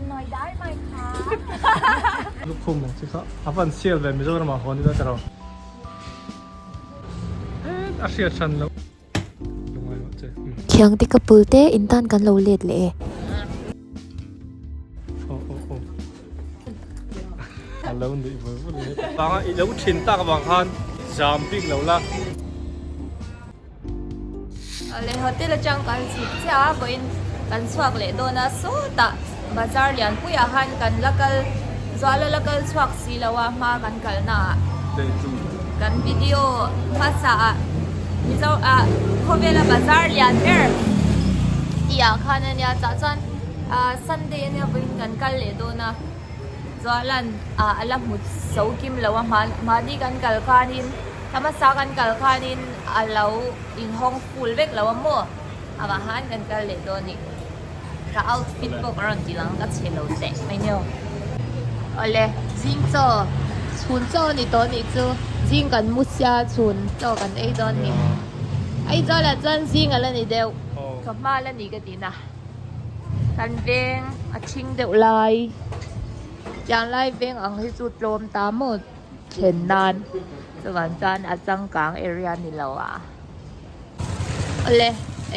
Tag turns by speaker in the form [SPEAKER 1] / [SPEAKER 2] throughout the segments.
[SPEAKER 1] หน่อยได้ไหมคะ
[SPEAKER 2] ลูกคุ้มเลยสิครับอาฟันเชียร์แบบไม่รู้ว่ามาคนนี้จะเราอาเชียร์ชันแล้วลงมาเจ๊
[SPEAKER 3] เคียงที่กระปุลเต้อินตันกันโลเลดเลย
[SPEAKER 2] โอ้ฮัลโหลนี่เบอร์เลยบางอ่ะอีกแล้วชินตากบางคันจามปิ้งแล้วล่ะ
[SPEAKER 1] เลยฮอตเทลจังกันสิจ้าก็อินกันสวกเลยโดนโซตะบาซาร์ยันผู้ยาหันกันแล้วก็จวลแล้วก็สวกสีแล้วว่ามากันกันน่ะกันวิดีโอภาษามิเจ้าเขาเวลาบาซาร์ยันเบอร์ที่อยากขันเนี่ยจัดจนซันเดย์เนี่ยเป็นกันกันเลยโดนจวลันอะไรหมดสูกิมแล้วว่ามาดีกันกันขานินถ้ามาสากันกันขานินเราอินห้องฟูลเวกแล้วว่ามั่วอาหารกันกันเลยโดนนี่ก็เอาฟิตบอกเราจีหลังก็เชลล์เด็กไม่เนี่ยเอาเลยจิงโจ้ชุนโจ้นี่ตัวนี้จูจิงกันมุสยาชุนโจ้กันไอ้ตัวนี้ไอ้โจ้ละจันจิงอะไรนี่เดียวกับมาแล้วนี่ก็ดีนะกันเวงชิงเดียวลายอย่างไรเวงอังที่สุดโลมตามหมดเห็นนานสวรรค์จันอาจังกลางเอเรียนี่แล้วอ่ะเอาเลยไ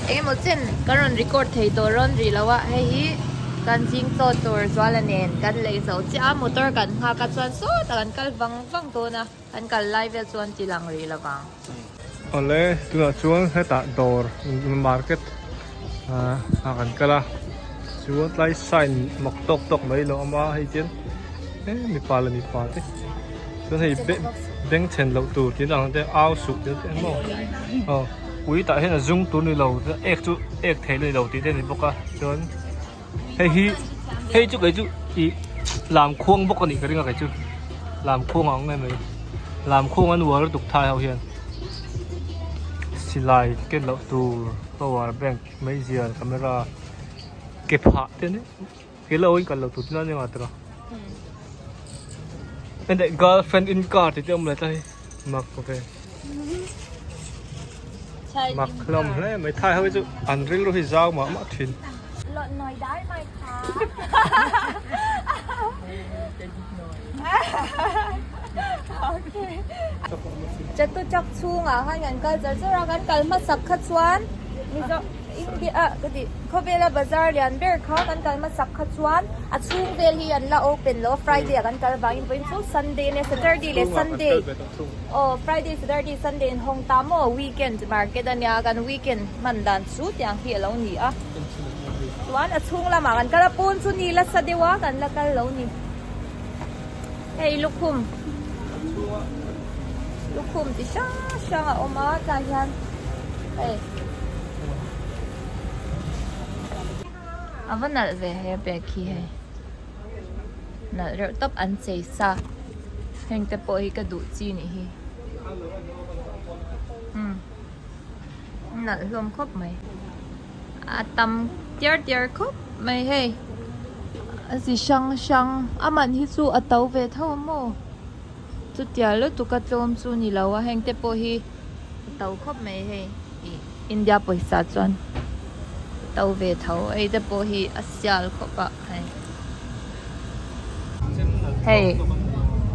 [SPEAKER 1] อ้หมดเส้นก็รอนรีคอร์ดให้ตัวรอนรีแล้วว่าให้กันจิงโตตัวสวาลเนนกันเลยเสาจ้ามอเตอร์กันหากันส่วนโซ่แต่กันกันฟังตัวนะกันไลฟ์ส่วนจีลังรีละบัง
[SPEAKER 2] เอาเลยตัวช่วงให้ตัดดอร์มันมาร์เก็ตกันก็ละช่วงไลฟ์ไซน์หมกตกไม่ลงมาให้เจนมีปลาเลยมีปลาที่ก็ให้เบ่งเชนเราตัวที่เราได้เอาสุกเดี๋ยวเอ็มบอกอุ้ยแต่เห็นจุ่มตัวนี้เราเอกเทเลยเราที่ได้ในพวกก็จนให้จุกไอ้จุอีลามควงพวกกันอีกก็เรื่องอะไรจุลามควงเอาไงไหมลามควงอันวัวเราตุกทายเอาเห็นสิไลเก็ตเราตัวเพราะว่าแบงค์ไม่เสียคาเมราเก็บผ้าเท่านี้เห็นเราอีกกันเราตุกนั่นยังไงตัวเป็นเด็ก girlfriend in car ที่จะมาได้มักโอเคมักลมเลยไม่ท้ายเขาจะอันเรื่องรู้ที่เจ้ามาถิ่น
[SPEAKER 1] ลดหน่อยได้ไหมคะโอเคจะตัวจักชูงอ่ะให้กันก็จะเรากันกันมาสักขัดสวนมีจะอินเดียก็ดิเขาเวลาบาซาร์เรียนเบอร์เขากันมาสักขัดสวนชูงเวลียนละโอเป็นแล้วฟรายเดย์กันบางเป็นช่วงซันเดย์เนี่ยซัตเตอร์เดย์เลยซันเดย์โอ้ฟรายเดย์ซัตเตอร์เดย์ซันเดย์ห้องตามโอ้วีคเอนด์มาร์เก็ตอันนี้กันวีคเอนด์มันดันสุดอย่างเหี้ยแล้วนี่อ่ะวันช่วงละมากันละปูนสุนีละสเดวะกันละกันแล้วนี่เฮ้ยลูกคุมที่ช่างออกมาจากยันเฮ้ยวันนั้นเวให้เบกี้ให้นั่นเราต้องอันเสียซะเห็นแต่ปอยกระดูกจีนี่ฮีนั่นรวมครบไหมตำเดียร์ครบไหมเฮ้ยสิช่างมันที่สู้เตาเวทเท่าโมจุดเดียวแล้วตุกโจมสู้นี่แล้วว่าเห็นแต่ปอยเตาครบไหมเฮ้ยอินเดียปอยซาจวนเตาเวทเท่าไอ้แต่ปอยอาเซียนครบอะเฮ้ย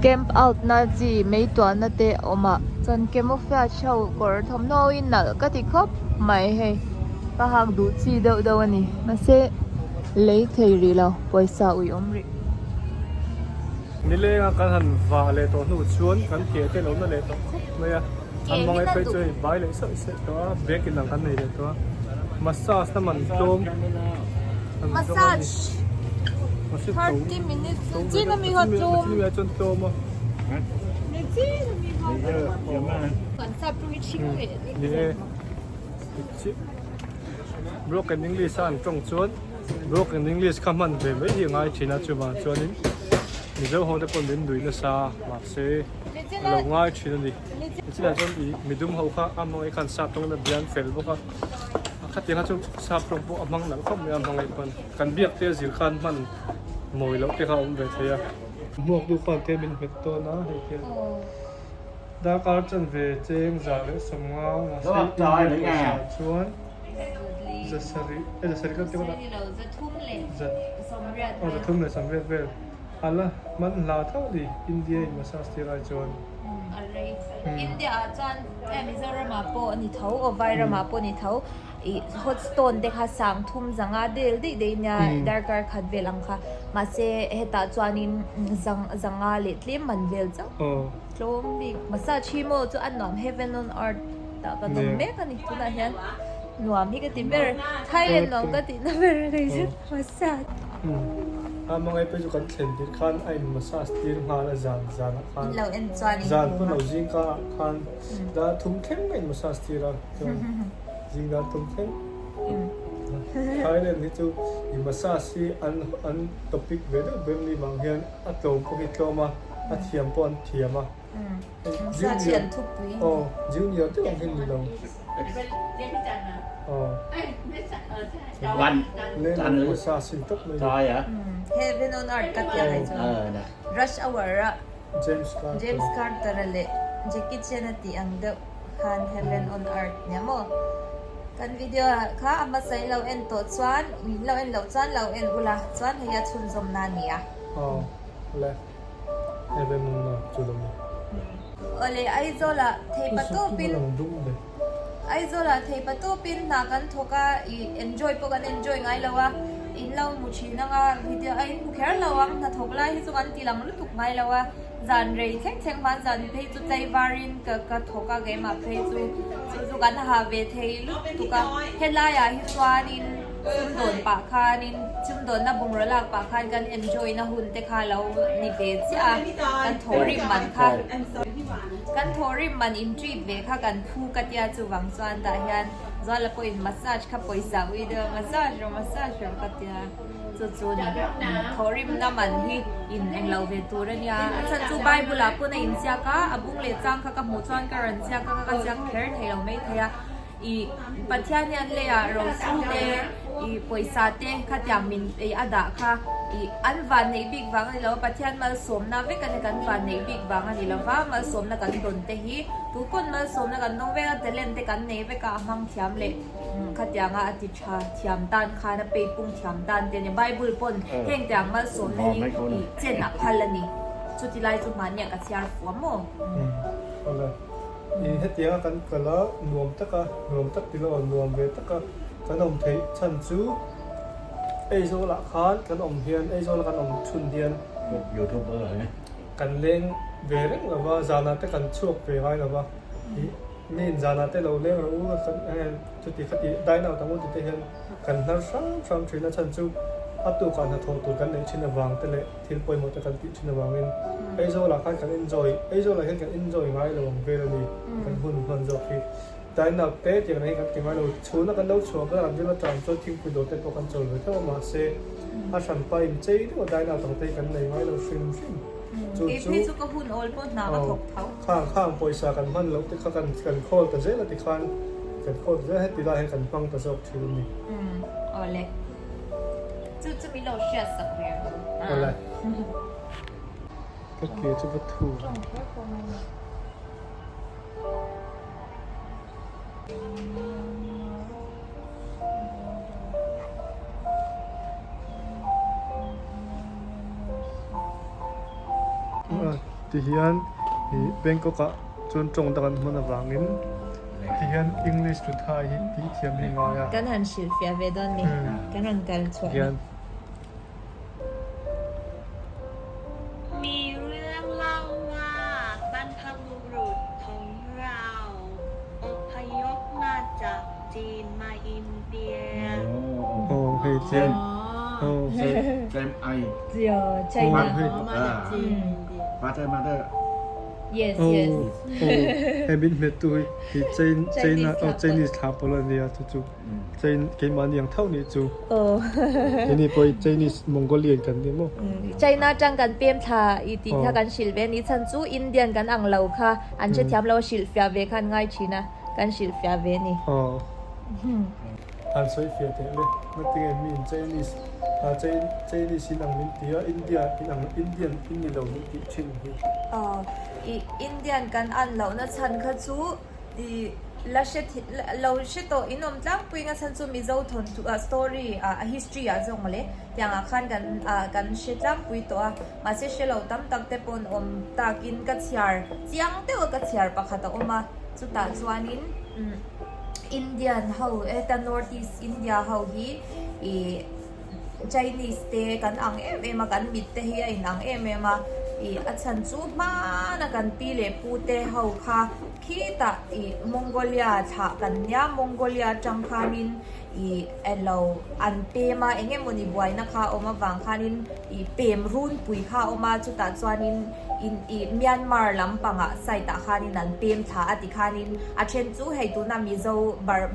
[SPEAKER 1] เกมเอาหน้าจีไม่ตัวนั่นเตะออกมาจนเกมมุฟยาเช่าก่อนทำโนอินน่ะก็ติดครบไหมเฮ้ยก็หากดูจีเดียวนี่มาเซ่เลยเทรีแล้วปอยซาอุยอมริ
[SPEAKER 2] นี่เลยกันหันว่าเลยตัวหนูชวนกันเกี่ยวกับเราเนี่ยตัวไม่อะอันมองไอ้ไปเจอใบเลยเสร็จตัวเบรกกินหนังกันเลยตัวมาซาสน้ำมันต้ม
[SPEAKER 1] มาซาจ30 minutes จีนมีหัวจุ่ม
[SPEAKER 2] จีนมีจนโตมั้ง
[SPEAKER 1] จีนมีหัวจุ่มก่อนซับรูชิเว
[SPEAKER 2] นี่broken English อันตรงชวน broken English คำมันเป็นไม่ยังไงที่น่าจะมาชวนนี้มีเจ้าของแต่คนเล่นดุยนะซามาเซ่เราง่ายที่นั่นดิที่นั่นจนมีดุมเขาค่ะอันมองไอ้คันซับตรงนั้นเบียนเฟลบุกค่ะขัดยังไงจนซับตรงพวกอันมังหลังเขาไม่อันมังไอ้คนกันเบียกเตี้ยสิคันมันมวยแล้วที่เขาอุ้มไปเทียหมวกดูฟันเทมินเห็ดตัวนะเฮียดาการจันเวเจงจ่าเลยสมงามาสิชวน Zasari, Zasari kan tiba
[SPEAKER 1] Sari lo zatum le.
[SPEAKER 2] Zat.
[SPEAKER 1] Somriat.
[SPEAKER 2] Oh, the thum le samret vel. Allah, man la thau di India in massage ti rai chuan.
[SPEAKER 1] Alright. India จอนมิโซรัมมาโปนี่เท่าโอไวรัมมาโปนี่เท่าอีฮอตสโตนเด็กสามทุ่มจังอาเดลดิเดียนดาร์การ์คัดเวลังค่ะมาเซเฮตาจวานินจังอาเลตลิมมันเวลจ้ะ
[SPEAKER 2] Oh.
[SPEAKER 1] โลมบิมาซาชิโมจูอันนอม Heaven on Earth แต่ก็ต้องเมกันนี่ทุนอะไรหนวมพี่ก็ติเบอร์ไทยเล่นน้องก็ตินะเบอร์เลยจ้ะมาซา
[SPEAKER 2] Mga ipa ju kan thlen dir khan ai massage tir ma la zan khan.
[SPEAKER 1] เราเอ็นจอยนี่
[SPEAKER 2] Zan ko lo jing ka khan da thum khem mai massage tira. Jing da thum khem. Thailand ni chu i massage si an topic ve da bem ni bang hian a tlom ko hi tloma a thiam pon thiama.
[SPEAKER 1] มาซาเชียนทุกปี
[SPEAKER 2] Oh, junior te ong hin ni lo.
[SPEAKER 4] เรียนพี่จันนะ
[SPEAKER 2] Oh.
[SPEAKER 4] ไม่ใช่ใช่
[SPEAKER 5] วัน
[SPEAKER 2] Le
[SPEAKER 5] จันทร์หรือ
[SPEAKER 2] massage sin tok
[SPEAKER 5] จอ
[SPEAKER 2] mai.
[SPEAKER 5] ยเหรอ
[SPEAKER 1] Heaven on Earth ก็ยังไงจ้ะ
[SPEAKER 5] นะ
[SPEAKER 1] Rush Hour อะ
[SPEAKER 2] James Carter.
[SPEAKER 1] James Carter เลย Jackie Chan ตีอังเดคัน Heaven on Earth เนี่ยมั้งกันวิดีโอค่ะอามาใส่เราเอ็นตัวจวนเราเอ็นเราจวนเราเอ็นอุลาจวนให้ยาชุนสมนานี่อ่ะ
[SPEAKER 2] Oh. Le. Even no chu dom.
[SPEAKER 1] เลยไอโซล่ะเทปตัวปิน
[SPEAKER 2] Lang dum de.
[SPEAKER 1] ไอโซล่ะเทปตัวปินนากันทก้าอี enjoy พวกกัน enjoy ไงแล้ววะอินเรามุชีนังอ่ะวิดีโอไอ้ผู้แค่เราอ่ะนาทกไล่ที่สุกันตีหลังลุตุกไงแล้ววะจานเรย์แข่งมันจานเพย์จุดใจวารินกับทก้าเกมอ่ะเพย์จุดกันหาเวทีลุตุกะเฮล่าอ่ะฮิสวานินจุดโดนปากคานินจุดโดนน่ะบุงระลักปากคานกัน enjoy นะหุ่นเตะคาเรานิเวศอ่ะกันโทริมันค่ะกันโทริมันอินทรีเวค่ะกันผู้กัตยาจูวังสวนแต่ยันจวนละปอยมัสซาจค่ะปอยสาวิเดอมัสซาจกัตยาจุดนี่โทริมน้ำมันที่อินเองเราเวตูเรนยาฉันจูใบบุลาปุ่นในอินเซียก้าบุงเลจังค่ะกับหมูจวนกับรันเซียก้ากับจังแคร์ให้เราไม่เทียอีปัจจัยนี้เลยอะเราสู้เตอีปอยซาเตขัดยามินอีอาดาค่ะอีอันวันในบิ๊กบังนี่เราปัจจัยมาสวมนาเวกันในกันวันในบิ๊กบังนี่เราว่ามาสวมในกันโดนเตหีทุกคนมาสวมในกันน้องเวกันเตเลนเตกันในเวกันมังเทียมเลยขัดยางอธิชาเทียมตันค่ะนะไปปุ่งเทียมตันเตเนี่ยไบเบิลปนเฮงแต่ยังมาสวมในอีเจนอัพพัลนี่สุดที่ไล่จุดมันเนี่ยกับเชียร์ฟัวโม่
[SPEAKER 2] Ole. I hetia kan kala nuam taka nuam tak tilo nuam ve taka kan om thei chan chu ei zo la khan kan om hian ei zo la kan om chun hian
[SPEAKER 5] ยูทูบเบอร์ไง
[SPEAKER 2] kan leng ve reng la wa zana te kan chuak ve hai la wa i nin zana te lo leng ro kan chu ti khati dai na tamu ti te hian kan nar sam thina chan chu atu kan ha tho tu kan nei china wang te le thil poi mo te kan ti china wangin ei zo la khan kan enjoy ei zo la hian kan enjoy ngai lo ve lo ni kan hun zo ki dai na te ti kan kan ti ngai lo chuna kan lo chua ka ram dila tram cho thing pu do te to kan chol ve tho ma se a san pa im chei to dai na tang te kan nei ngai lo sim chu
[SPEAKER 1] พี่สุกหุ่นโอลปนหนากระทบเท้า
[SPEAKER 2] ข้างปอยซากันมันแล้วที่เขากันโคตรแต่เจ้าละที่กันโคตรเจ้าให้ตีได้ให้กันฟังแต่สอบทีนี้
[SPEAKER 1] เอาเลยจะมีเราเชื่อสักเรื่อง
[SPEAKER 2] อะไรก็เกี่ยวกับวัตถุที่เฮียนเบงก็กะจนจงตะกันมันวางเงินที่เฮียนอังกฤษจุดไทยที่เทียมยังไงอ่ะ
[SPEAKER 1] กันหันชิลเฟียเวดอนนี่กันหันกันสวย
[SPEAKER 6] มีเรื่องเล่าว่าบรรพบุรุษของเราอพยพมาจากจีนมาอินเดีย
[SPEAKER 2] โอ้เฮ้ยเจนโอ้
[SPEAKER 5] เจมไอ
[SPEAKER 1] เจียวใช่ไหม
[SPEAKER 4] มาจากจีน
[SPEAKER 5] มาเตอร์
[SPEAKER 1] yes
[SPEAKER 2] โอ้
[SPEAKER 1] yes
[SPEAKER 2] โอ้เฮบินเมตุยที่เจนนะเจนิสทาปลเนียจู่เจนเกมันอย่างเท่านี้จู่
[SPEAKER 1] โอ้
[SPEAKER 2] ทีนี้ไปเจนิสมองโกเลียนกันดิโม
[SPEAKER 1] ใจน่าจังกันเปี่ยมทาอีตีถ้ากันชิลเวนี่ฉันจูอินเดียนกันอังเราค่ะอันเช่นที่เราชิลเฟียเวกันง่ายชีนะกันชิลเฟียเวนี่
[SPEAKER 2] อ๋ออันสวยเฟียเตเลยมันติงมีเจนิสเจนิสนังมินเตียอินเดียนังอินเดียนอินนี่เราไม่ติดชิน
[SPEAKER 1] อินเดียนกันอันเรานะฉันค่ะจูดี la she lo she to inom tlang pui nga san chu mi zo thon tu a story a history a zong le tiang a khan kan she tlang pui to a ma se she lo tam tak te pon om takin ka chiar chiang te ka chiar pakhata oma chu ta chuanin Indian how eta Northeast India how hi e Chinese te kan ang em kan mit te hi ai nang em ma i achan chu ma na kan pi le pu te hau kha khi ta i Mongolia tha kan nya Mongolia chang khanin i elo an pe ma enge moni buai na kha oma wang khanin i pem run pui kha oma chu ta chuanin in Myanmar lampanga sai ta khanin an pem tha ati khanin a chen chu hei tu na mi zo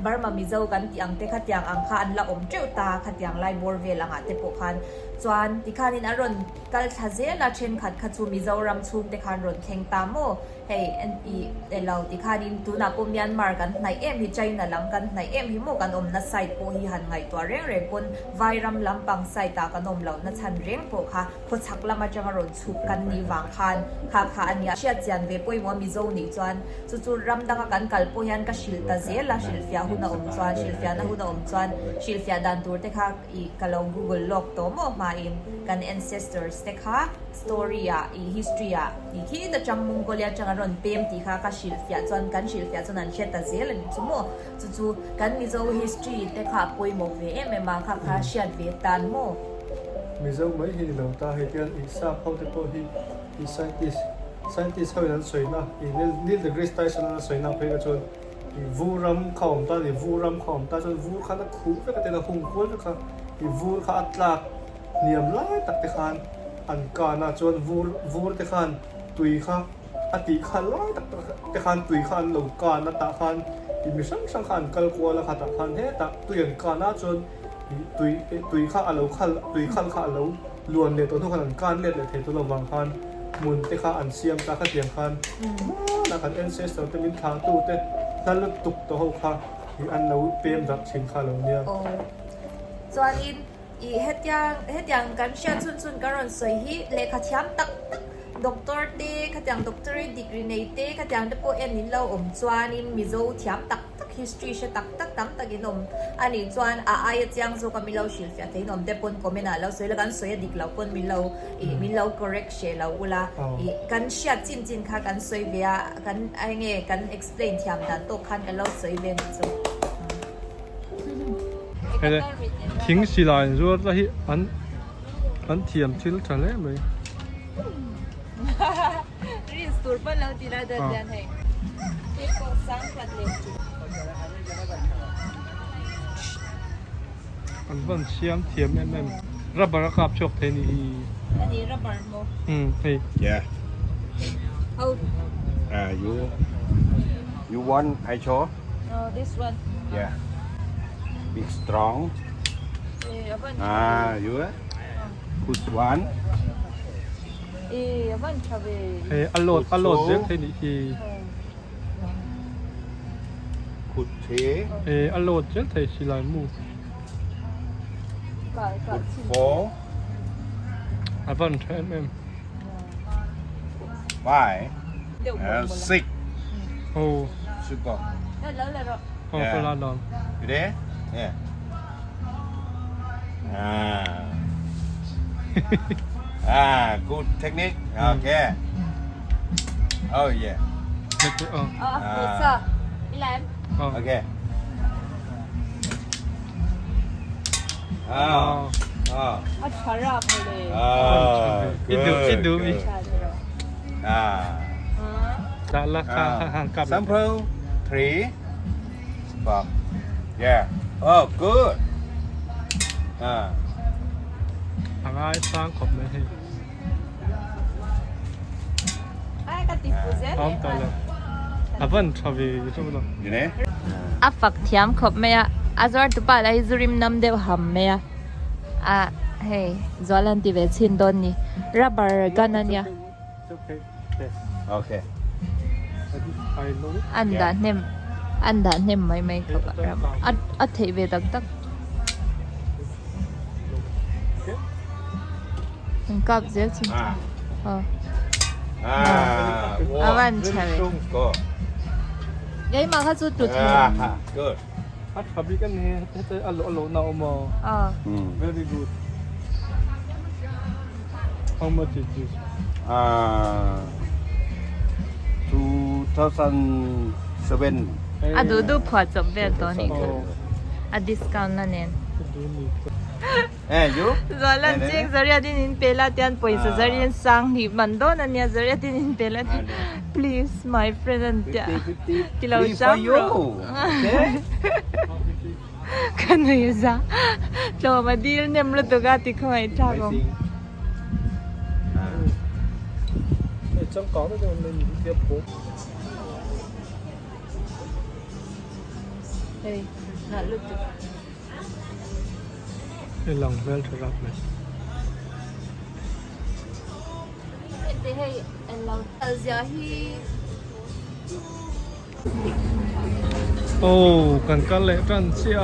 [SPEAKER 1] Burma mi zo kan tiang te kha tiang ang kha an la om treu ta kha tiang lai bor ve langa te po khan chuan ti khanin aron kal thaze la chen khat kha chu Mizoram chung te khan ron theng ta mo hei an i elo ti khanin tu na po Myanmar kan nai em hi China lang kan nai em hi mo kan om na side po hi han ngai to reng reng pon Vairam lampang sai ta kan om lo na chan reng po kha pho chak lama chang ron chuk kan ni wang khan kha ania sia chian ve poi mo Mizo ni chuan chu ram danga kan kal po hian ka shil ta ze la shil fia hu na om chuan shil fia na hu na om chuan shil fia dan tur te kha i kalo Google log to mo ma in kan ancestors te kha story a i history a i khi ta chang Mongolia chang ron pem ti kha ka shil fia chuan kan shil fia chuan an she ta ze la chu mo chu kan Mizo history te kha poi mo ve em ma kha shiat ve tan mo
[SPEAKER 2] Mizo mai hi lo ta he tian i sa phau te po hi i scientist ho nan soi na i nil the great station na soi na pe ka chon i vuram khom ta i vuram khom ta chon vur kha na khu pe ka te na hung ko kha i vur kha atlak niam lai tak te khan an ka na chon vur te khan tui kha ati kha lai tak te khan tui khan lo ka na ta khan i mi sang khan kal ko la kha ta khan he tak tuyan ka na chon tui kha alo khal tui khal kha alo luan le to khan kan le the to lo wang khan mun te kha an siam ta kha tiang khan na khan ancestor te min thang tu te nan lu tuk to ho kha i an lo pem dak chin kha lo nia
[SPEAKER 1] chuan in i hetiang kan sia chun karon soi hi lekha thiam tak doctor te khatiang doctorate degree nei te khatiang te po en in lo om chuan in Mizo thiam tak history she tak tam inom ani chuan a ai chiang zo ka mi lo shil fia te inom te pon komena lo soi la kan soi dik lo pon mi lo correct she lo ula i kan sia chin kha kan soi bia kan ai nge kan explain thiam dan to khan kan lo soi ve ni chu
[SPEAKER 2] hele thing si lai ruat la hi an thiam thil chale mai
[SPEAKER 1] ri stur pa lo ti la da dan hai ke ko sang plat le
[SPEAKER 2] an ban siam thiam em rubber kap chok the ni
[SPEAKER 1] ani rubber mo
[SPEAKER 2] hey
[SPEAKER 5] Yeah.
[SPEAKER 1] oh
[SPEAKER 5] You want I show?
[SPEAKER 1] oh this one
[SPEAKER 5] Yeah. Big strong. You put one.
[SPEAKER 1] avan chabe
[SPEAKER 2] hey alot je the ni hi
[SPEAKER 5] Put three.
[SPEAKER 2] hey alot je the si lai mu
[SPEAKER 5] Put four.
[SPEAKER 2] avan em
[SPEAKER 5] Five. Six.
[SPEAKER 2] oh
[SPEAKER 5] Super.
[SPEAKER 1] lớn là rồi
[SPEAKER 2] oh ko la don
[SPEAKER 5] You there? Yeah. Good technique. Okay. Oh yeah.
[SPEAKER 1] sao đi làm
[SPEAKER 5] Okay.
[SPEAKER 1] phải rập rồi
[SPEAKER 2] ít đủ
[SPEAKER 5] Good.
[SPEAKER 2] ta la hàng cặp
[SPEAKER 5] Sample 3. 4. Yeah. Oh, good.
[SPEAKER 2] hàng ai sang khop mai he
[SPEAKER 1] ai cái tiệp Z
[SPEAKER 2] om ta la avan chavi so lo
[SPEAKER 5] You know?
[SPEAKER 1] a phật thiam khop mẹ azor tu pa lai zurim nam deu ham mẹ hey zolan ti ve chin don ni rubber gananya
[SPEAKER 2] okay
[SPEAKER 5] Okay.
[SPEAKER 2] I know
[SPEAKER 1] anda nem mai khop a thei ve tak cặp dễ chứ avan chavi
[SPEAKER 5] Go.
[SPEAKER 1] cái mà khách du tụt
[SPEAKER 5] Good.
[SPEAKER 2] ฮัทขับบิกันนี่จะอัลโหลนาอมอ very good how much is this
[SPEAKER 5] 2007.
[SPEAKER 1] à đủ phật chụp về đó này à discount nè nè
[SPEAKER 5] Hey, you?
[SPEAKER 1] rồi lần trước giờ ra đi nhìn bê la tiền bồi giờ ra đi sang thì mình đó nè nè giờ ra đi nhìn bê la please my friend and
[SPEAKER 5] 50.
[SPEAKER 1] thì lâu
[SPEAKER 5] Free for
[SPEAKER 1] chăm
[SPEAKER 5] you. Okay?
[SPEAKER 1] cái này ra cho mà đi nem luôn tụi gà thì không ai trả không
[SPEAKER 2] trong có cái mình tiếp phố
[SPEAKER 1] đây là lúc tụi
[SPEAKER 2] cái lòng vel thật lắm này
[SPEAKER 1] thế hay lâu ở giờ hi
[SPEAKER 2] oh kan ka le tran chia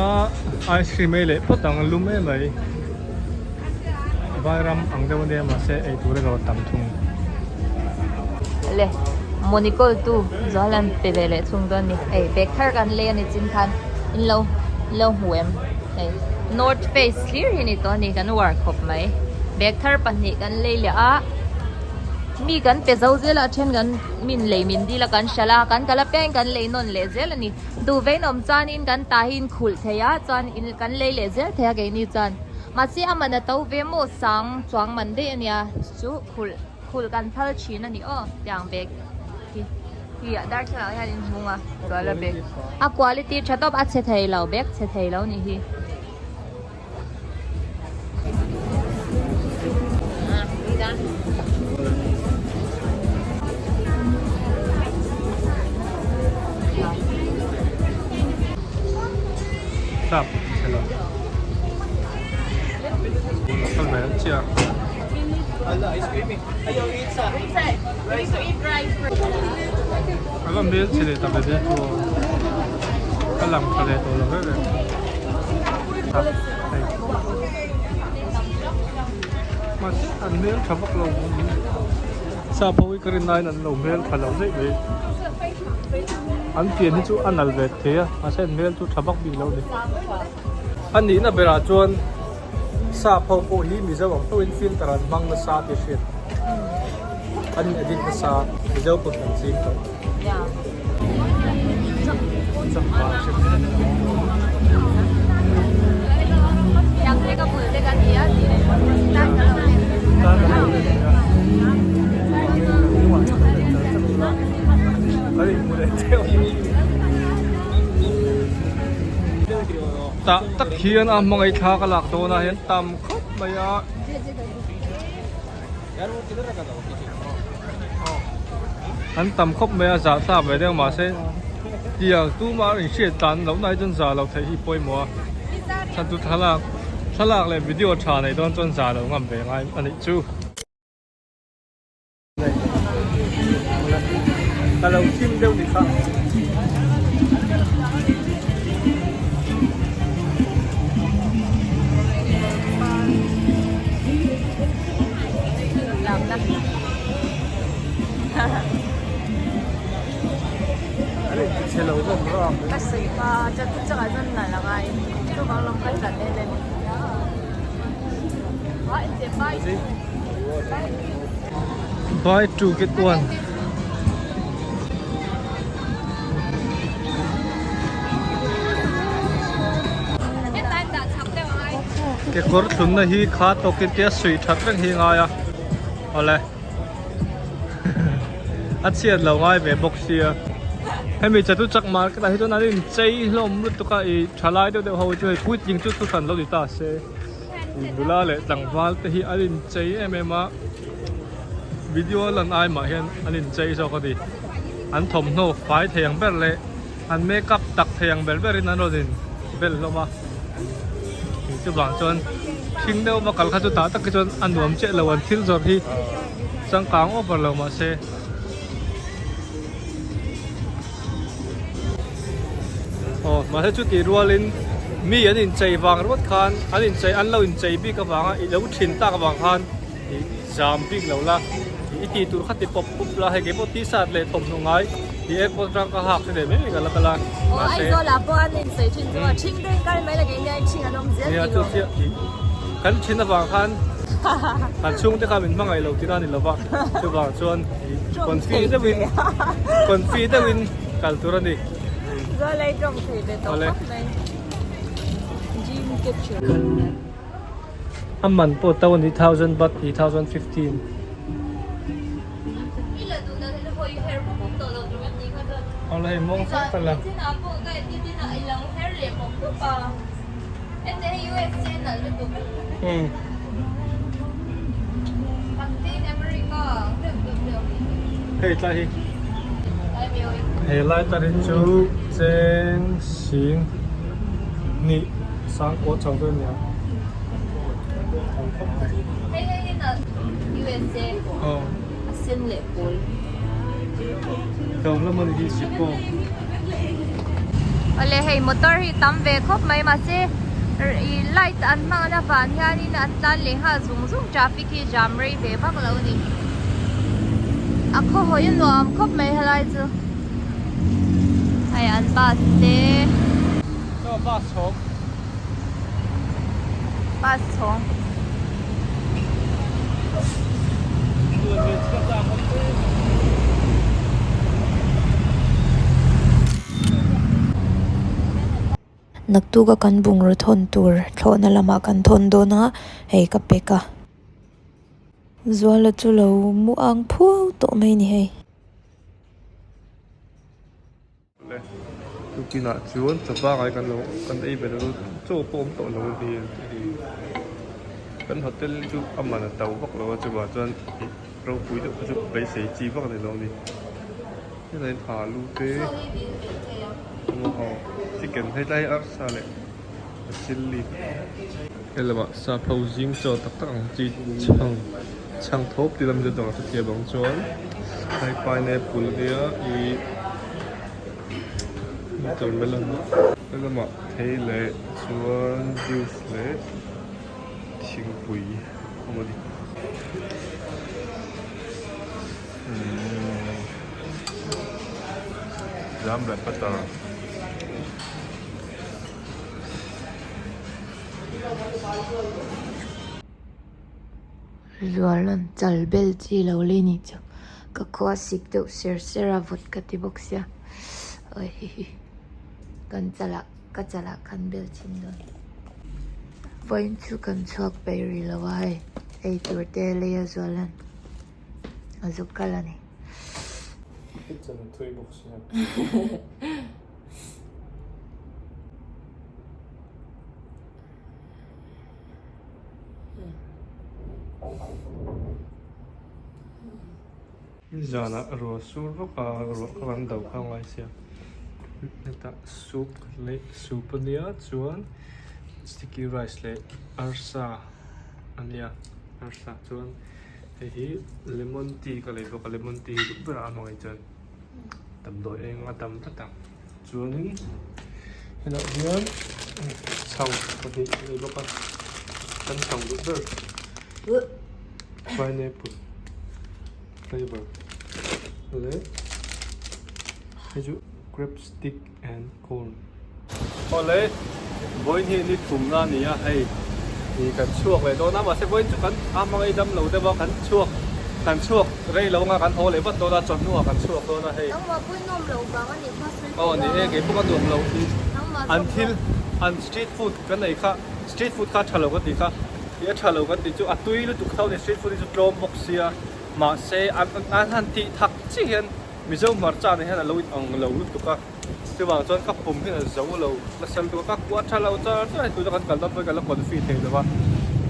[SPEAKER 2] ice cream le potang lume mai vai ram ang de ne ma se ei tu re ro tam thung
[SPEAKER 1] le monicol tu gió lan pe về lệ chung đơn đi ấy baker gan lên này chính than in lâu lâu huem ấy North Face clear hình to này gan work hộp mấy baker pan này gan lên lẽ mi gan pe dâu dễ là trên gan min lấy min đi là gan shala gan cả là pen gan lấy non lấy dễ là nè du về nôm chan in gan ta hin khul thế á chan in gan lấy dễ thế cái ni chan mà si ama na tàu về mo sang choang man de nia chú khul gan thal chín anh ô tiếng bag thì dar cho lại hình dung à gọi là bag à quality cho top at sẽ thấy lâu bag sẽ thấy lâu nè hi
[SPEAKER 2] stop hello kan me chia alam bel chile ta be de to alam khale to lo re ma an mel thabak lo sa poi karin nai an lo mel khalo dei be an tiền hi chu an al ve the a sen mel chu thabak bi lo ni an ni na bera chuan sa pho po hi mi zo ang to in fin taran mang na sa ti shit an edit na sa mi zo put an sin to
[SPEAKER 1] yeah
[SPEAKER 2] cham pa shit
[SPEAKER 1] yang thế có bự thế cái gì á thì này ta cái lâu này
[SPEAKER 2] ta na lo le ya ni wa cha ari mu le teo ta tak hian a mangai tha ka lak to na hian tam khop maya an tam khop maya za sa ve de ma se tia tu ma ri she tan lo nai jon za lo thai hi poi mo san tu thalak le video tha nei don jon za lo ngam ve ngai ani chu ta lo chim deu ni kha
[SPEAKER 1] làm đó
[SPEAKER 2] xe lầu không rõ
[SPEAKER 1] cái gì mà cho cái chân này là ai tôi bảo lòng cái là nên
[SPEAKER 2] buy two get one cái cột thun này hi khá to cái tia sweet thật rất hi ngay à ole at siết lâu ngay về box xia hay mình chặt tu chắc mà cái này tôi nói đến chơi lom lúc tôi cái trả lại đâu đâu hầu chơi quyết định chút tôi thành lâu thì ta sẽ đủ la lệ đằng val thì hi anh chơi em mà video lần ai mà hiện anh chơi sao cái gì anh thầm nô phải thiang bel lệ anh make up tắc thiang bel bel anh rồi bel lo mà chụp bằng chân xin đâu mà cả cái ta tắc cái chân anh nuông chết là anh thiếu rồi thì sang cáng over lâu mà sẽ mà thấy chút thì rùa lên mi anh in chạy vàng rất khan anh in chạy anh lâu in chạy bi cái vàng á lâu chín ta cái vàng khan thì giảm bi lâu la thì ít tụi khách thì pop pop la hay cái bút tí sát lệ tổng nông ngay ที่เอ็กโปรจังก็หักเสด็จไม่มีกันละกันละ
[SPEAKER 1] โอ้ไอ้ตัวละป้อนนี่ใส่ชิ้นตัวชิ้นเด้งกันไม่ละกันยังชิ้นอันนั้นเสีย
[SPEAKER 2] เนี่ย
[SPEAKER 1] กิโล
[SPEAKER 2] จุดเสียกันชิ้นละฝั่งคันกันช่วงที่เขาเป็นบ้างไงเราที่นั่นนี่ละฝั่งช่วงชวนคนฟรีได้วินคนฟรีได้วินกันตัวนี้
[SPEAKER 1] ก็เลยตรงที่เป็นตัวเลยจิมเก็ตชู
[SPEAKER 2] อันมันปวดตัวนี้1,000 baht 2015
[SPEAKER 1] นี่แหละตัวนั้นที่เขาอยู่เฮร์ปุ๊บตัวเราตรงนี้ก็จะ
[SPEAKER 2] เอาเลยมองสักกันละ
[SPEAKER 1] ที่น่าพวกก็ที่น่าไอ้หลังเฮร์เรียบปุ๊บปุ๊บอ่ะเอ็นเดย์ยูเอสเอ็นน่ะเลยปุ๊บปักที่อเมริกาเรื่องเดียว
[SPEAKER 2] เฮ้ยไล่
[SPEAKER 1] ได้เดียว
[SPEAKER 2] เฮ้ยไล่ตัดจูเจนสิงนี่สังกัดช่องตัวเนี่ย
[SPEAKER 1] เฮ้ยน่ะ USA
[SPEAKER 2] อ๋อ
[SPEAKER 1] เส้นเล็บปูน
[SPEAKER 2] เดี๋ยวเรามาดูสิบโมง
[SPEAKER 1] อะไรให้มอเตอร์ที่ตั้มเวครบไหมมาสิไล่อันมาแล้วฝันยานี่นะตันเลยฮะซุ่มทราฟิกที่จามรีเวพักแล้วนี่อ่ะเขาหอยนวมครบไหมอะไรจ้ะให้อันบาสเต้
[SPEAKER 2] ก็บ้าชก
[SPEAKER 1] บาสทอง
[SPEAKER 3] นักตูก็กันบุงรทนตัวโทนละมากันทนโดนะเฮกับเปกะจัวละจุโลมูอังพัวโตไม่นี่เฮ
[SPEAKER 2] ทุกทีน่ะชวนจะบ้าอะไรกันเรากันไอ้แบบเราโจ้ปมโตเราดีกันโฮเทลจุอามันเตาพวกเราจะว่าจนเราคุยด้วยจะไปเสียจีพวกอะไรเรานี่นี่เลยอาลูเต้โอ้โหชิคเก้นให้ได้อัลซาเลยชิลลี่เอลว่าซาพาวจิงโจตักตังจีช่างทบที่เราจะต้องสักเกียบางจวนให้ไปในปุลเดียอีตัวเมลอนแล้วมาเทเลชวนจูสเลชิงปุยเข้ามาดิจามแบบปัตตา
[SPEAKER 3] รัวลันจัลเบลจีเราเลยนี่จ้ะก็คว้าสิกเดวเซอร์เซราวุดกติบอกเสียเอ้ยกันจะละก็จะละคันเบลชินเลยวันทุกันชอบไปรีละวายไอตัวเตเลียรัวลันอาจุกกันละนี่
[SPEAKER 2] จะเป็นถ้วยบุกเสียจานะรัวสูบก็รัวกันดาวข้างไว้เสียนี่ตาซุปเละซุปเนี้ยชวนสติ๊กกี้ไรซ์เละอาร์ซาอันเนี้ยอาร์ซาชวนเฮ้ยเลมอนทีก็เลยบอกเลมอนทีทุกเวลาหน่อยจนทำโดยเองมาทำตั้งชวนนี้เห็นไหมเนี้ยช่างพอดีเลยบอกว่าฉันช่างดูเด้อไฟเนปป์flavor เลยให้จู grape stick and corn พอเลยบอยนี่นี่ถุงงานนี้อะให้มีกันช่วงเลยโดนน้ำว่าเซบอยจุกันอามาไอ้ดำเราได้บอกกันช่วงเรื่อยเรางากันโอเลยว่าตัวละจนนัวกันช่วงตัวละให้
[SPEAKER 1] ต้องมาพูดนมเราบ้างอันนี้ก็ซื้อ
[SPEAKER 2] อ๋อนี่เองไอ้พวกกันรวมเราที่
[SPEAKER 1] ต้องมา
[SPEAKER 2] until street food กันไหนค่ะ street food ค่ะฉลองกันดีค่ะเดี๋ยวฉลองกันดีจู่อัตุยรู้ตุกเท่าใน street food จู่โจมบอกเสียมาเซอันทันทีทักที่เห็นมิโซมาร์จานเนี่ยเราเราลุตุกะที่ว่าจนกับผมที่เราเราสั่งตัวกับวัดชาเราจะให้ตัวกันกันแล้วไปกันแล้วคนฟีดเองแต่ว่า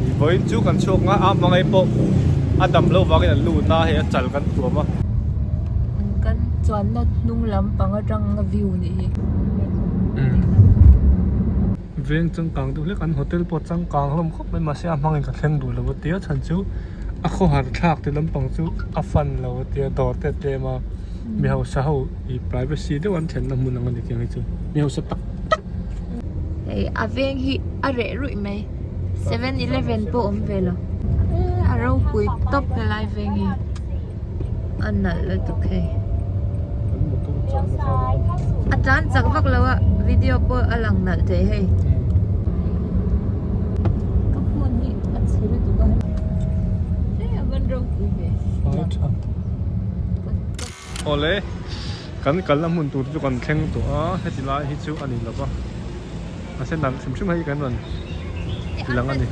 [SPEAKER 2] อีบอยจูกันช่วงอ่ะมาไอ้พวกอันดำเราว่ากันลูน่าให้จัดกันตัวมา
[SPEAKER 1] กันจวนแล้วนุ่งลำปังก็จังวิวนี่
[SPEAKER 2] เวียงจังกังดูเล็กอันโฮเทลปอดจังกังลมครบไม่มาเสียมังเองกับเท่งดูแล้วว่าเตี้ยฉันจูอ่ะเขาหาทากที่ลำปังจูอ่ะฟันแล้วว่าเตี้ยดอเตะมามีเขาเช่าอี privacy ด้วยวันเช่นน้ำมันนั่งกันดีกันจูมีเขาสตัก
[SPEAKER 1] ไอ้อาเวงฮีอะไรรู้ไหม 7-Eleven ปุ๊บเวลาเราคุยตบในไลฟ์เวงฮีอันนั้นเลยตุกเฮ
[SPEAKER 2] มันต้อง
[SPEAKER 3] อาจารย์จักวักแล้วอะวิดีโอเปิดอลังนั่นเจ๊ให้ก็ควรที่อัดเสียงตัวกันเนี่ยมันร้องคุยไป
[SPEAKER 2] โอ้เลยกันละมุนตัวทุกคนแข่งตัวให้จิลาฮิชูอันนี้แล้วก็เส้นนั้นชุ่มให้กันวันทีหลังอันนี้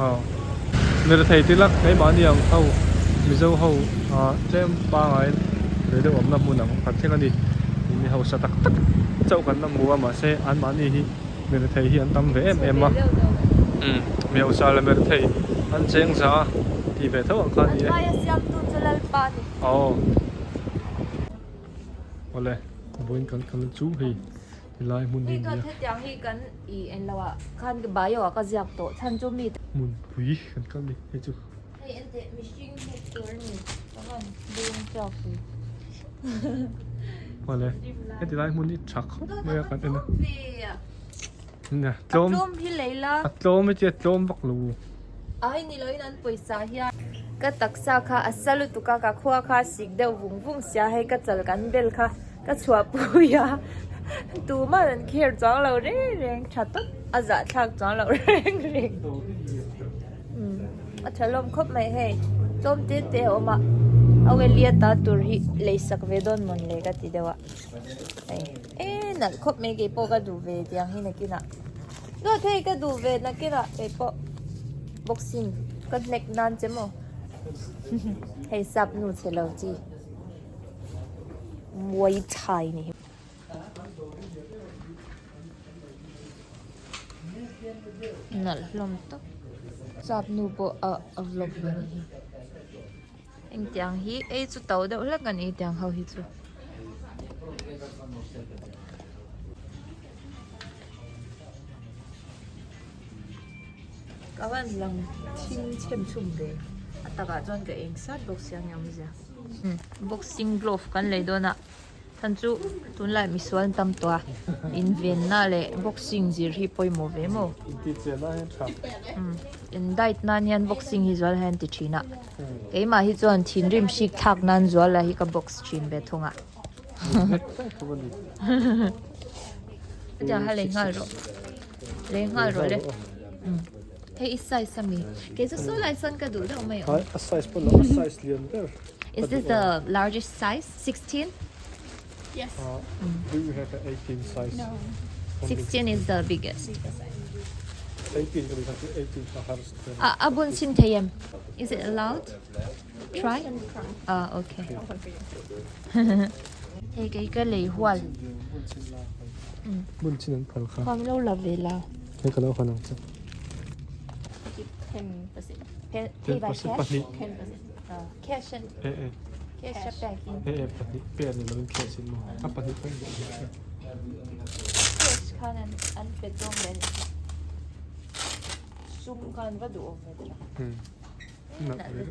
[SPEAKER 2] อ๋อเนื้อไทยที่รักในบ้านยังเข้ามิโซเข้าเจ้าป้าไงเลยเดี๋ยวผมละมุนหนังผัดเช่นกันดีมีเขาสตักเจ้ากันละมัวมาเซอันมานี่ฮิเนื้อไทยฮิอันตั้มเวเอ็มอ่ะมีเขาซาเลเนื้อไทยอันเชียงซาที่เวทเท่ากันนี่อ๋อโอ้เลยบนกันจู้ให้ที่ลายมุนดิน
[SPEAKER 3] นี่ก็เท็จอย่างที่กันอีเอ็นเราอะคันกับบายก็อยากโตท่านจุมี
[SPEAKER 2] มุนปุยกันดิให้จู
[SPEAKER 3] ให้เอ็นเตมิชิงให้ตัวนี้แล้วก็ดูจอกสิ
[SPEAKER 2] โอ้เลยให้ที่ลายมุนนี่ชักไม่อยากกันเองนะเนี่ยโจม
[SPEAKER 3] รวมพี่เลยล่ะ
[SPEAKER 2] โจมไม่เจ็ดโจมบักลู
[SPEAKER 3] ไอ้นี่เลยนั้นปุยสาเฮียก็ตักซาค่ะอัศลุตุกะกะขัวค่ะสิกเดววุ้งเสียให้ก็จัลกันเบลค่ะก็ชัวปุยอะดูมาเดินเคียร์จ้องเราเร่งชัดตุ๊อาจจะชักจ้องเราเร่งอัชลมคบไม่ให้จมติดเดียวมาเอาเวลียตาตุรีเลยสักเวดอนมันเลยก็ติดเดียวนั่นคบไม่กี่ปก็ดูเวดยังให้นักกินอ่ะก็เทก็ดูเวนักกินอ่ะไอ้ปอบ็อกซิ่งก็เล็กนานจังมั้งให้ซับนูเชลล์จีมวยไทยนี่นั่นลมตกซับนูโบลมมันเอ็งจังฮีไอ้สุดโต่เดี๋ยวเลิกกันไอ้จังเขาฮิจุก็วันหลังทิ้งเช่มชุ่มเลยแต่ก็จนก็เองสัตว์บ็อกซิ่งยังไม่ใช่บ็อกซิ่งกลอฟกันเลยโดนอ่ะท่านจูตุนไล่มีส่วนตำตัวอินเวนน่าเลยบ็อกซิ่งจีรีปอยโมเวโม
[SPEAKER 2] ติดเสียนะให้ชัก
[SPEAKER 3] อินได้นั่นยันบ็อกซิ่งฮิจวลเห็นติดชีน่ะเอ้มาฮิจวนทินริมชิกทักนั่นจวลเลยฮิกับบ็อกซ์ชินเบทงอ่ะจะให้เลี้ยงง่ายหรอเลี้ยงง่ายหรอเลยHey, is size sami. Kaysa so license ka do daw may.
[SPEAKER 2] A size po lang, a size liyan there.
[SPEAKER 3] Is this the largest size? 16?
[SPEAKER 4] Yes.
[SPEAKER 2] Do you have an 18 size?
[SPEAKER 4] No.
[SPEAKER 3] 16 is the biggest.
[SPEAKER 2] 18 kami kasi 18 sa harus.
[SPEAKER 3] Abun sin Thiam. Is it allowed? Try? Okay. Hey, kay ka lay hwal.
[SPEAKER 2] บุญชินันพันค่ะ
[SPEAKER 3] ความเล่าลับเวลา
[SPEAKER 2] ให้กันแล้วขนาดจะ
[SPEAKER 4] 10%.
[SPEAKER 3] Pay by
[SPEAKER 2] 10% ปัด
[SPEAKER 3] cash?
[SPEAKER 2] นี้
[SPEAKER 4] 10%.
[SPEAKER 3] Cash and
[SPEAKER 2] เ
[SPEAKER 3] cash back in.
[SPEAKER 2] ปัดนี้เปลี่ยนเราเป็นแค่สินมั้งปัดนี้เป็น
[SPEAKER 3] Cash คันอันเป็นตรงเลยซุ่มกันก็ดูไม่ได้
[SPEAKER 2] หนักเลย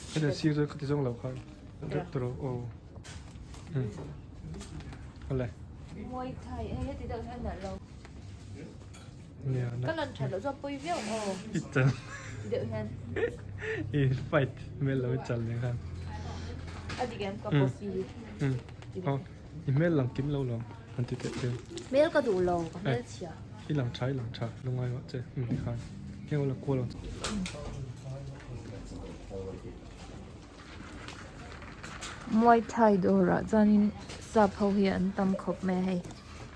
[SPEAKER 2] ให้เดี๋ยวซีรีส์ก็จะต้องเราค่ะเด็กตัวโอ้อะไร
[SPEAKER 3] มวยไทยให้ติดต่อท่านเรา
[SPEAKER 2] เนี่ยนะ
[SPEAKER 3] ก็ลันฉันเราจะไปเวี่ยวโอ้
[SPEAKER 2] อีจัน
[SPEAKER 3] เดี๋ยวนั้น
[SPEAKER 2] อีไฟเมลเราจันเลยครับ
[SPEAKER 3] อันนี้แกมกับโบซี
[SPEAKER 2] อ๋ออีเมลหลังกินเราหรออันที่เกิดขึ้น
[SPEAKER 3] เมลก็ดูเราเมลเชีย
[SPEAKER 2] อีหลังใช้หลังฉากลงไว้ว่าเจ๊ครับแค่ว่าเรากลัวเรา
[SPEAKER 3] มวยไทยดูระจานินสับเขาเห็นตำขบแม่ให้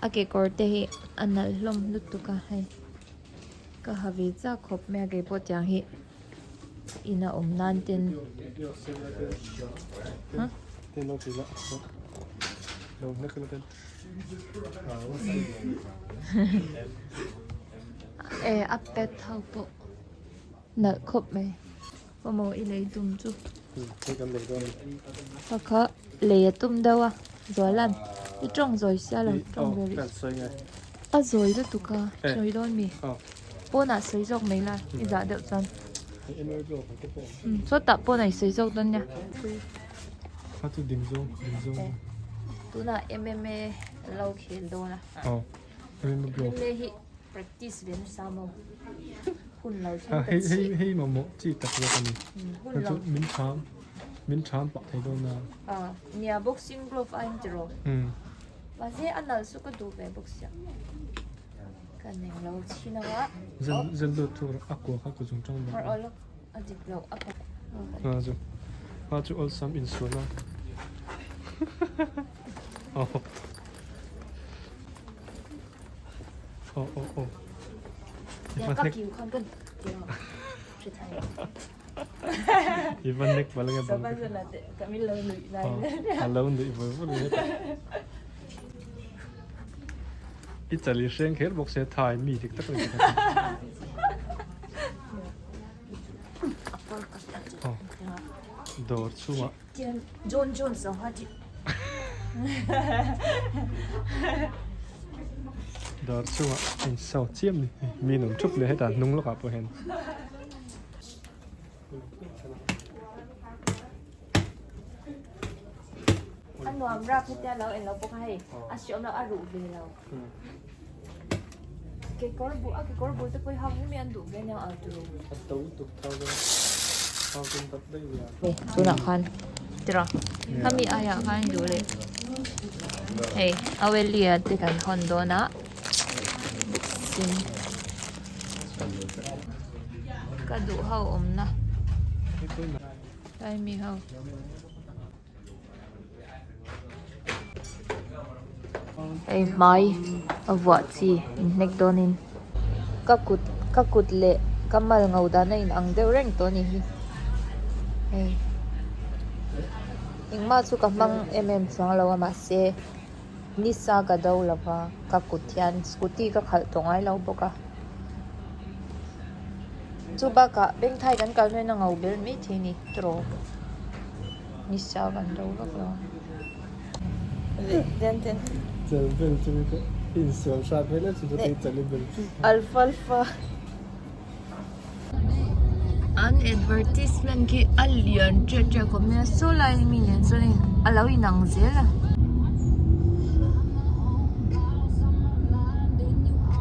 [SPEAKER 3] อาเกกอร์เตให้อันนั้นลมลุตุกะให้ก็หาวิจาขบแม่เกปวดจังให้อินาอมนันเต็นฮะ
[SPEAKER 2] เต้นเราทีละเราไม่เคยเต้น
[SPEAKER 3] อัปเดตเท่าปะนักขบแม่ว่าโมอีเลยตุ้มจุ
[SPEAKER 2] ให้กันเลยก็
[SPEAKER 3] เพราะเขาเลยตุ้มเดียวจอยลันอีจ้องจอยเสียเลยจ้องเบลี
[SPEAKER 2] แบบสวยไง
[SPEAKER 3] จอยแล้วตุกะจอยโดนมีปน水族未啦？你咋得真？所以打ปน水族多呢？
[SPEAKER 2] 他就零中。
[SPEAKER 3] 都那 MMA 老起多啦。
[SPEAKER 2] 哦，MMA
[SPEAKER 3] 你去 practice 邊三毛，換流出
[SPEAKER 2] 希望冇知特別嘅嘢，佢做面慘。min chan pa thei do na
[SPEAKER 1] nia boxing glove ain tro ba je anal su ka du ve boxia kan neng lo china wa
[SPEAKER 2] zen do tur akwa kha ku chung chang ba
[SPEAKER 1] or all adik lo apa
[SPEAKER 2] ha chu all some in so na oh
[SPEAKER 1] ya ka kiu khan kan
[SPEAKER 2] Ivan nek balang ya bang.
[SPEAKER 1] Kami lo lui lai.
[SPEAKER 2] Hello ndi bo bo ni. Italy sheng her box se thai mi tik tak ni. Dor chuma.
[SPEAKER 1] John so ha ji.
[SPEAKER 2] Dor chuma in sau chiam ni. Mi num chup le hetan nung lo ka po hen.
[SPEAKER 1] Anh làm ra cái tia lâu em lâu bốc hay, anh chọn là ăn đủ về lâu. Cái cối bùa tôi quay hông mới ăn đủ về nhau ở từ. Nè, tôi nak kan, tera. Kami ayah kan dulu. Hey, awal lihat dengan Honda na. Sini. Kadu hau om na. Tay mi hau. Ay mai avot si nekdonin kakut le kamal ngauda na in ang deureng to ni hi ay ingma chu kamang sang lawa ma se nisa ga daw lava kakut yan scooty ka khal tongai law boka chu ba ka beng thai kan kal na ngau bel mi thini tro nisa gan daw la den
[SPEAKER 2] Bel chu ko in so sha bel chu ko te chali bel.
[SPEAKER 1] Alfalfa. An advertisement ki alian che ko me so lai mi nen so ni alawi nang zela.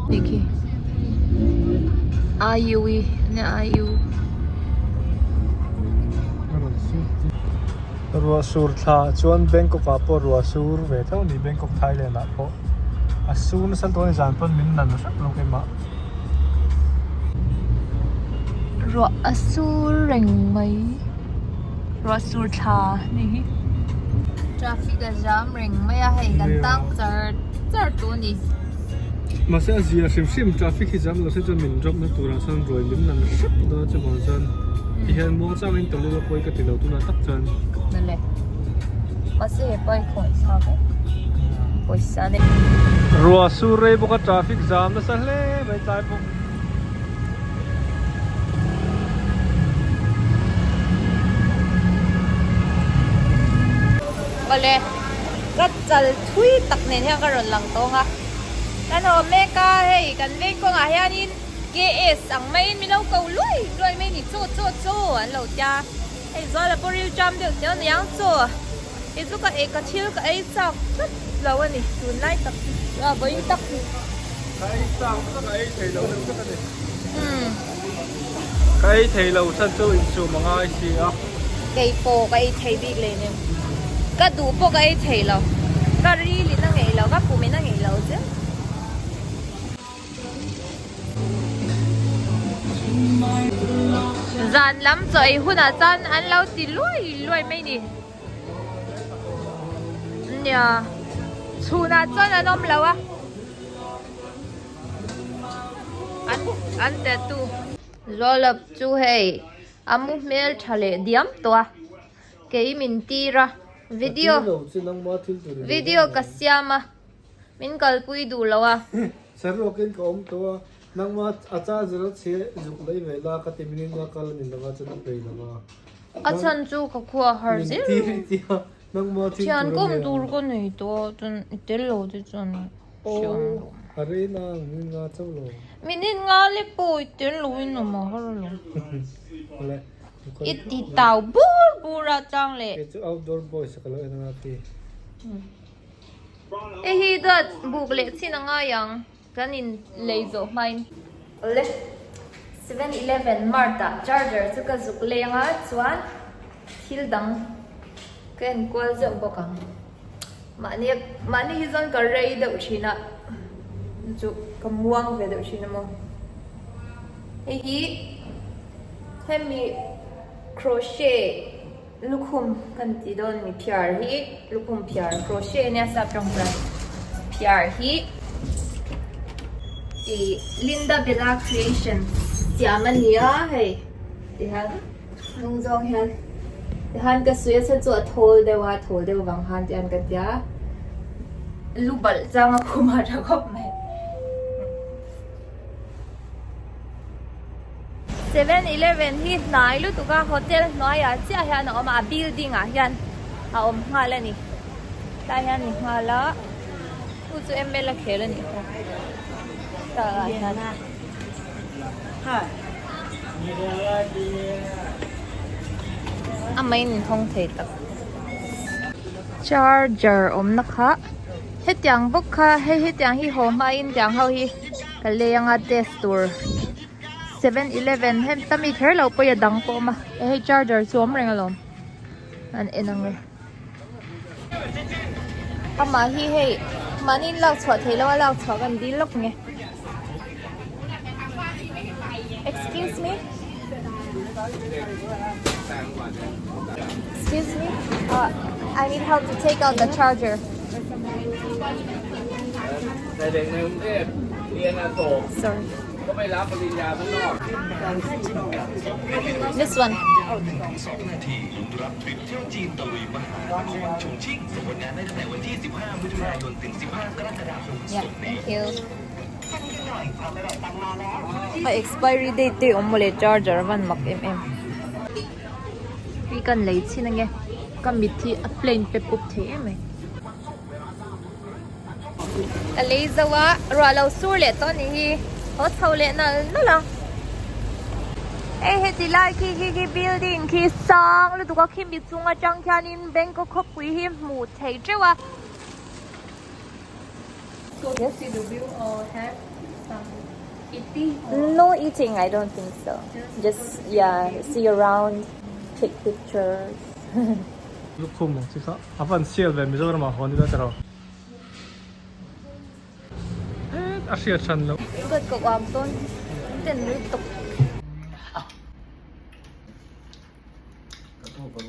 [SPEAKER 1] Niki. Ayui ne ayu.
[SPEAKER 2] Rua sur tha chuan Bangkok a po rua sur ve thau ni Bangkok Thailand a po a sur na san to ni jan pon min nan na sak lo ke ma
[SPEAKER 1] Ro asur reng mai. Ro sur tha ni. Traffic jam reng mai a hai kan tang char tu ni.
[SPEAKER 2] ma se azia sim traffic hi jam lo se chon min drop na tura san roi min nan sak do che bon san i hen mo chang in tolu poi ka ti lo tu na tak chan
[SPEAKER 1] Nale. Masih poi khoi sa ko. Poisa ne.
[SPEAKER 2] rua sur rei bo ka traffic jam na sa hle bai chai po
[SPEAKER 1] Ole. Kat chal thui tak ne he ka ron lang to nga. Kan ho me ka hei kan ve ko nga hianin KS ang mai mi lo ko lui mai ni cho an lo ja. Hey, zo la poril jam được theo nhang cho. Cái chỗ cái chill cái sao rất lâu anh đi, tuần nay tập với tập.
[SPEAKER 2] cái sao cái thầy lâu đâu cái này cái thầy lâu sân chơi in số mà ngay xí á
[SPEAKER 1] Cái bộ cái thầy đi lên em. Cái đủ bộ cái thầy lâu. Cái đi lên nó ngày lâu, cái phụ mình nó ngày lâu chứ. Dàn lắm rồi, hôm nào dàn ăn lâu thì lui mấy đi. Nhà, chú nào dàn ăn ôm lâu á. Ăn tết tu. Rồi lập chú hay, amu mail chale diam toa. Cái mình ti ra video kasyama. Mình cần bui đủ lâu à.
[SPEAKER 2] Sir rokin ko om to nang ma acha zero che juk lai vela ka timinin ma kal min lawa chana pe lawa
[SPEAKER 1] Achan chu ka khua har zir.
[SPEAKER 2] ti nang ma ti
[SPEAKER 1] Chian kom dur ko nei to chun itel lo de chun.
[SPEAKER 2] are na min nga chawlo
[SPEAKER 1] Minin nga le po itel lo in ma har lo.
[SPEAKER 2] ole
[SPEAKER 1] Iti tau bura chang le.
[SPEAKER 2] ke chu outdoor boys ka lo na ti
[SPEAKER 1] E hi da buk le chin nga yang kanin leizo main. Le 7-Eleven Marta charger chu ka zuk le nga chuan thil dang ken kwal zo bokang mani hi zon ka rei do china chu kamuang ve do china mo hi hemi crochet lukhum kan ti don mi phiar hi lukhum phiar crochet nya sa trong pra phiar hi Linda Bella Creation Thiam ania hey han nung zong han ka suya sa chu thol de wang han tian ka tia lubal chang khuma ra khop mai 7-Eleven hi nai lu tu ka hotel noi a chia hian om a building a hian a om nga la ni ta hian ni nga la u chu em la khela ni ta hian a main thong thei tak charger om na kha he tiang bok kha he tiang hi ho ma in tiang ho hi ka leanga test tour 7-Eleven hem tami kher lo po ya dang po ma he charger suom reng alom an enang re ama hi he manin lak chwa thelo lak chwa kan dil lok nge excuse me I need help to take out the charger sorry this one yeah thank you expiry date te omole charger van mak pi kan lei chin nge kam mi thi a plain pe pup the me a lei zawa ra lo sur le to ni hi ho chau le na lang he ti lai ki building ki sang lu tu ka khim bi chunga chang khan in Bangkok khop pui hi mu thei chewa yes you do or have some eating no eating I don't think so just see around take pictures
[SPEAKER 2] lukhum chi kha avan sial ve mizoram ma hon da taro a sia chan lo
[SPEAKER 1] good ko am ton ten ri tok
[SPEAKER 2] ka to ba